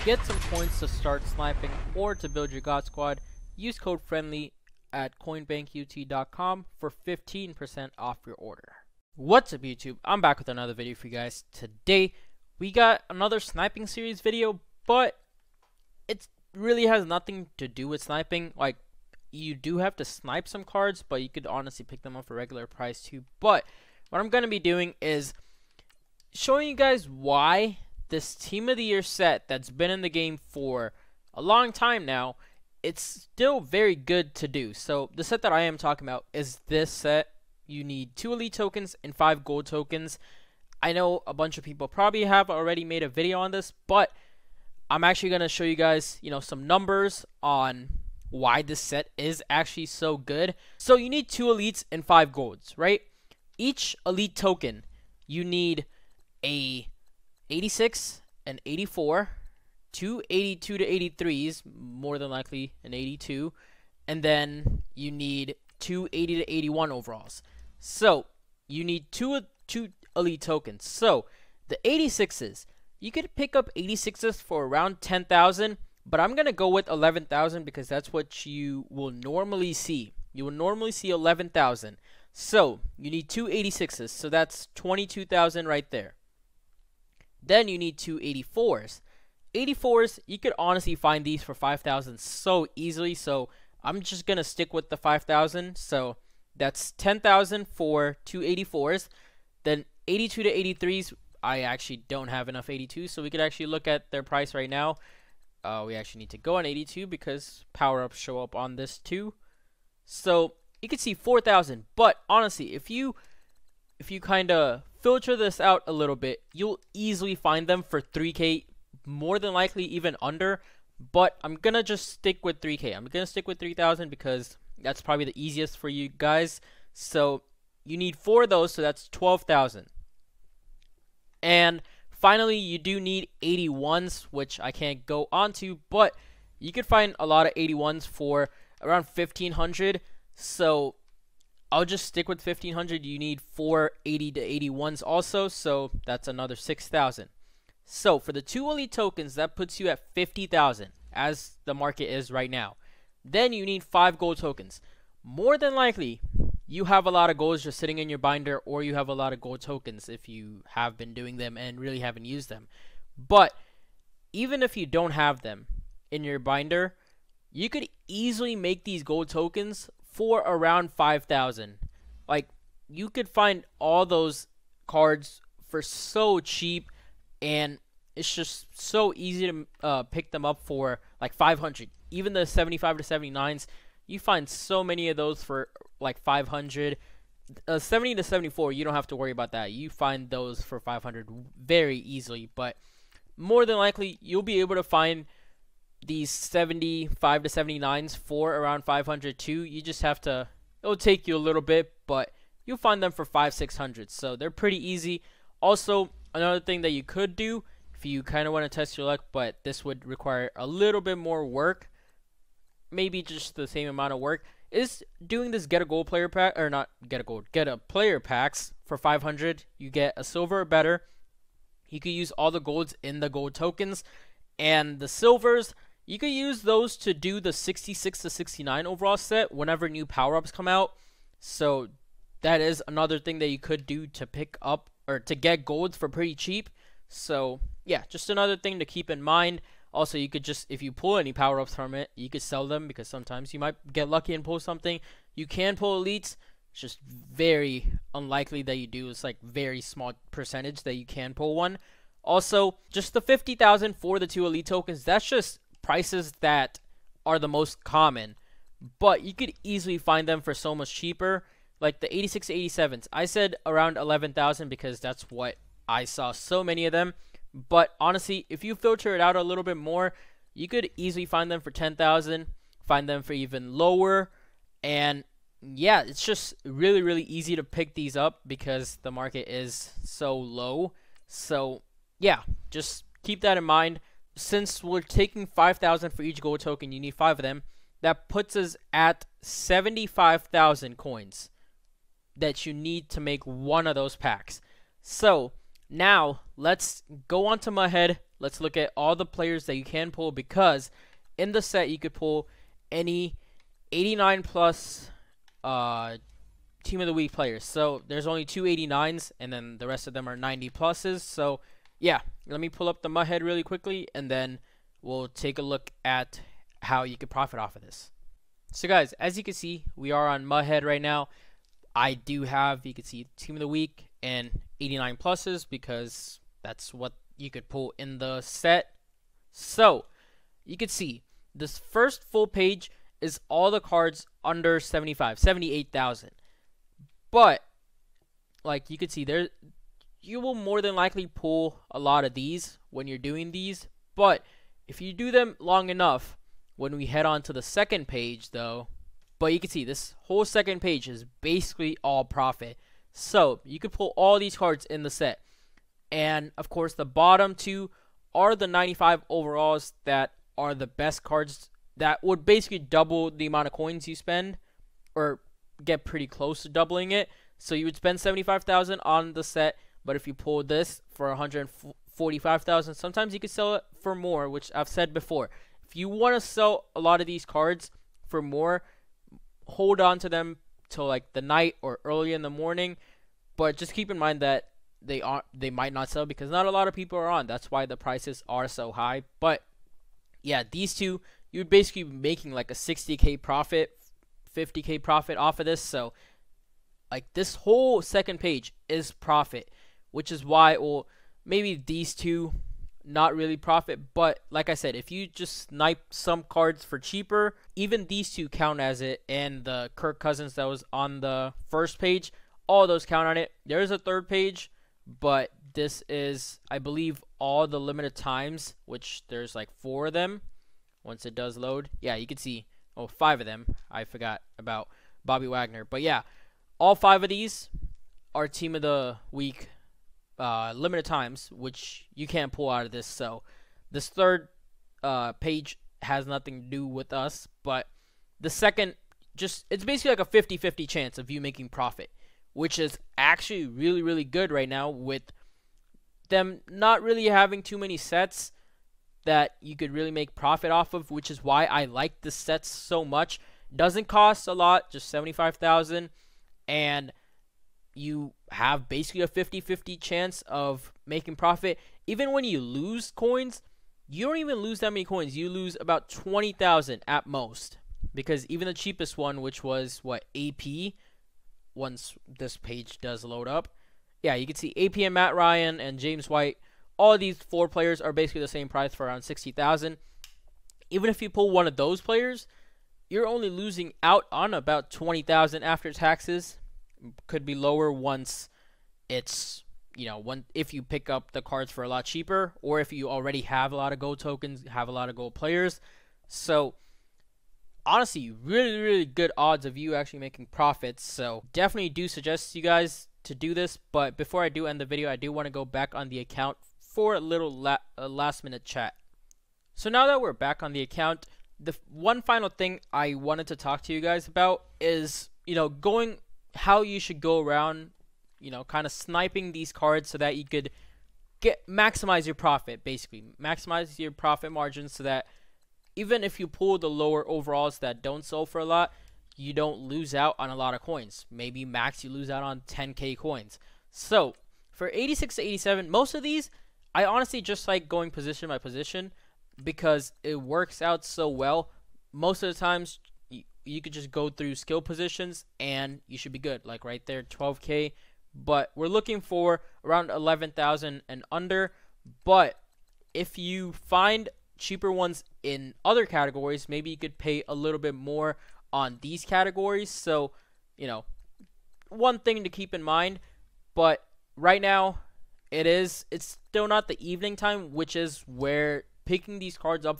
To get some coins to start sniping or to build your God Squad, use code FRIENDLY at coinbankut.com for 15% off your order. What's up YouTube? I'm back with another video for you guys. Today we got another sniping series video, but it really has nothing to do with sniping. Like, you do have to snipe some cards, but you could honestly pick them up for regular price too. But what I'm going to be doing is showing you guys why this Team of the Year set that's been in the game for a long time now, it's still very good to do. So the set that I am talking about is this set. You need 2 elite tokens and 5 gold tokens. I know a bunch of people probably have already made a video on this, but I'm actually going to show you guys, some numbers on why this set is actually so good. So you need 2 elites and 5 golds, right? Each elite token, you need a 86 and 84, 2 82 to 83s, more than likely an 82, and then you need 2 80 to 81 overalls. So you need two elite tokens. So the 86s, you could pick up 86s for around 10,000, but I'm gonna go with 11,000 because that's what you will normally see. You will normally see 11,000. So you need 2 86s, so that's 22,000 right there. Then you need 2 84s. 84s, you could honestly find these for 5,000 so easily. So I'm just gonna stick with the 5,000. So that's 10,000 for 2 84s. Then 82 to 83s, I actually don't have enough 82, so we could actually look at their price right now. We actually need to go on 82 because power-ups show up on this too. So you can see 4,000. But honestly, if you kind of filter this out a little bit, you'll easily find them for 3K, more than likely even under. But I'm gonna just stick with 3K. I'm gonna stick with 3,000 because that's probably the easiest for you guys. So you need 4 of those, so that's 12,000. And finally, you do need 81s, which I can't go onto, but you could find a lot of 81s for around 1,500. So I'll just stick with 1,500. You need 4 80 to 81s also, so that's another 6,000. So for the 2 elite tokens, that puts you at 50,000 as the market is right now. Then you need 5 gold tokens. More than likely, you have a lot of golds just sitting in your binder, or you have a lot of gold tokens if you have been doing them and really haven't used them. But even if you don't have them in your binder, you could easily make these gold tokens for around 5,000. Like, you could find all those cards for so cheap, and it's just so easy to pick them up for like 500. Even the 75 to 79s, you find so many of those for like 500. 70 to 74, you don't have to worry about that. You find those for 500 very easily. But more than likely, you'll be able to find these 75 to 79s for around 500 too. You just have to, it'll take you a little bit, but you'll find them for 500-600. So they're pretty easy. Also, another thing that you could do if you kind of want to test your luck, but this would require a little bit more work, maybe just the same amount of work, is doing this get a gold player pack, or not get a gold, get a player packs for 500. You get a silver or better. You could use all the golds in the gold tokens, and the silvers, you could use those to do the 66 to 69 overall set whenever new power-ups come out. So that is another thing that you could do to pick up or to get golds for pretty cheap. So yeah, just another thing to keep in mind. Also, you could just, if you pull any power-ups from it, you could sell them because sometimes you might get lucky and pull something. You can pull elites. It's just very unlikely that you do. It's like very small percentage that you can pull one. Also, just the 50,000 for the 2 elite tokens, that's just prices that are the most common. But you could easily find them for so much cheaper. Like the 86 to 87s, I said around 11,000 because that's what I saw so many of them. But honestly, if you filter it out a little bit more, you could easily find them for 10,000, find them for even lower. And yeah, it's just really, really easy to pick these up because the market is so low. So yeah, just keep that in mind. Since we're taking 5,000 for each gold token, you need 5 of them. That puts us at 75,000 coins that you need to make one of those packs. So now let's go on to my head. let's look at all the players that you can pull, because in the set you could pull any 89 plus team of the week players. So there's only 2 89s, and then the rest of them are 90 pluses. So yeah, let me pull up the Mudhead really quickly, and then we'll take a look at how you could profit off of this. So guys, as you can see, we are on Mudhead right now. I do have, you can see, team of the week and 89 pluses, because that's what you could pull in the set. So you can see this first full page is all the cards under 78,000. But like you can see there, you will more than likely pull a lot of these when you're doing these. But if you do them long enough, when we head on to the second page though, but you can see this whole second page is basically all profit. So you could pull all these cards in the set. And of course the bottom two are the 95 overalls that are the best cards, that would basically double the amount of coins you spend, or get pretty close to doubling it. So you would spend 75,000 on the set, but if you pull this for 145,000, sometimes you could sell it for more, which I've said before. If you want to sell a lot of these cards for more, hold on to them till like the night or early in the morning, but just keep in mind that they might not sell because not a lot of people are on. That's why the prices are so high. But yeah, these two, you'd basically be making like a 60k profit, 50k profit off of this. So like this whole second page is profit, which is why, well, maybe these two not really profit. But like I said, if you just snipe some cards for cheaper, even these two count as it. And the Kirk Cousins that was on the first page, all those count on it. There's a third page, but this is, I believe, all the limited times, which there's like 4 of them once it does load. Yeah, you can see, oh, 5 of them. I forgot about Bobby Wagner. But yeah, all 5 of these are team of the week limited times, which you can't pull out of this. So this third page has nothing to do with us, but the second, just, it's basically like a 50-50 chance of you making profit, which is actually really, really good right now, with them not really having too many sets that you could really make profit off of, which is why I like the sets so much. Doesn't cost a lot, just 75,000, and you have basically a 50-50 chance of making profit. Even when you lose coins, you don't even lose that many coins. You lose about 20,000 at most, because even the cheapest one, which was what, AP, once this page does load up, yeah, you can see AP and Matt Ryan and James White, all of these 4 players are basically the same price for around 60,000. Even if you pull one of those players, you're only losing out on about 20,000 after taxes. Could be lower once it's, you know, if you pick up the cards for a lot cheaper, or if you already have a lot of gold tokens, have a lot of gold players. So honestly, really, really good odds of you actually making profits. So definitely do suggest you guys to do this. But before I do end the video, I do want to go back on the account for a little last minute chat. So now that we're back on the account, the one final thing I wanted to talk to you guys about is, you know, how you should go around, you know, kind of sniping these cards so that you could maximize your profit, basically maximize your profit margins, so that even if you pull the lower overalls that don't sell for a lot, you don't lose out on a lot of coins. Maybe max you lose out on 10k coins. So for 86 to 87, most of these I honestly just like going position by position, because it works out so well. Most of the times you could just go through skill positions and you should be good. Like right there, 12k, but we're looking for around 11,000 and under. But if you find cheaper ones in other categories, maybe you could pay a little bit more on these categories. So, you know, one thing to keep in mind. But right now it's still not the evening time, which is where picking these cards up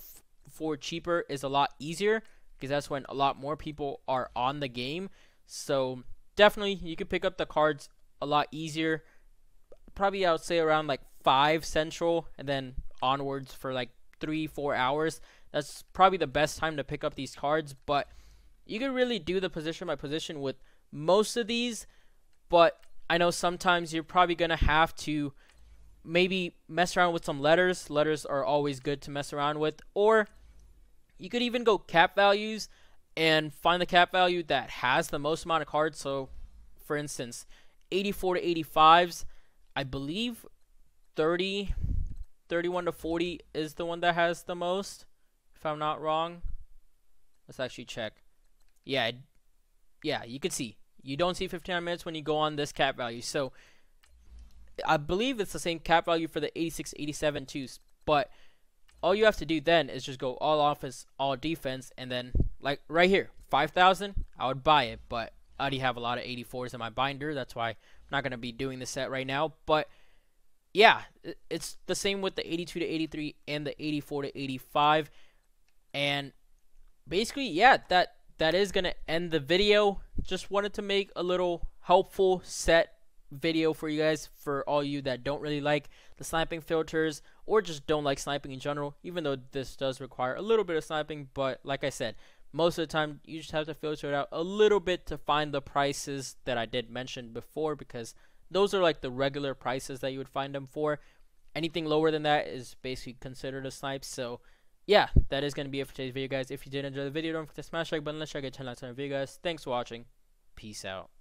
for cheaper is a lot easier, because that's when a lot more people are on the game. So definitely you could pick up the cards a lot easier. Probably I would say around like 5 central, and then onwards for like 3-4 hours. That's probably the best time to pick up these cards. But you can really do the position by position with most of these, but I know sometimes you're probably gonna have to maybe mess around with some letters. Letters are always good to mess around with. Or you could even go cap values and find the cap value that has the most amount of cards. So, for instance, 84 to 85s, I believe 31 to 40 is the one that has the most, if I'm not wrong. Let's actually check. Yeah, you can see. You don't see 59 minutes when you go on this cap value. So, I believe it's the same cap value for the 86, 87 too. But all you have to do then is just go all offense, all defense, and then, like right here, 5,000, I would buy it. But I already have a lot of 84s in my binder. That's why I'm not going to be doing this set right now. But yeah, it's the same with the 82 to 83 and the 84 to 85. And basically, yeah, that is going to end the video. Just wanted to make a little helpful set video for you guys, for all you that don't really like the sniping filters or just don't like sniping in general, even though this does require a little bit of sniping. But like I said, most of the time you just have to filter it out a little bit to find the prices that I did mention before, because those are like the regular prices that you would find them for. Anything lower than that is basically considered a snipe. So yeah, that is going to be it for today's video, guys. If you did enjoy the video, don't forget to smash the like button. Let's try to get 10 likes on the video, guys. Thanks for watching. Peace out.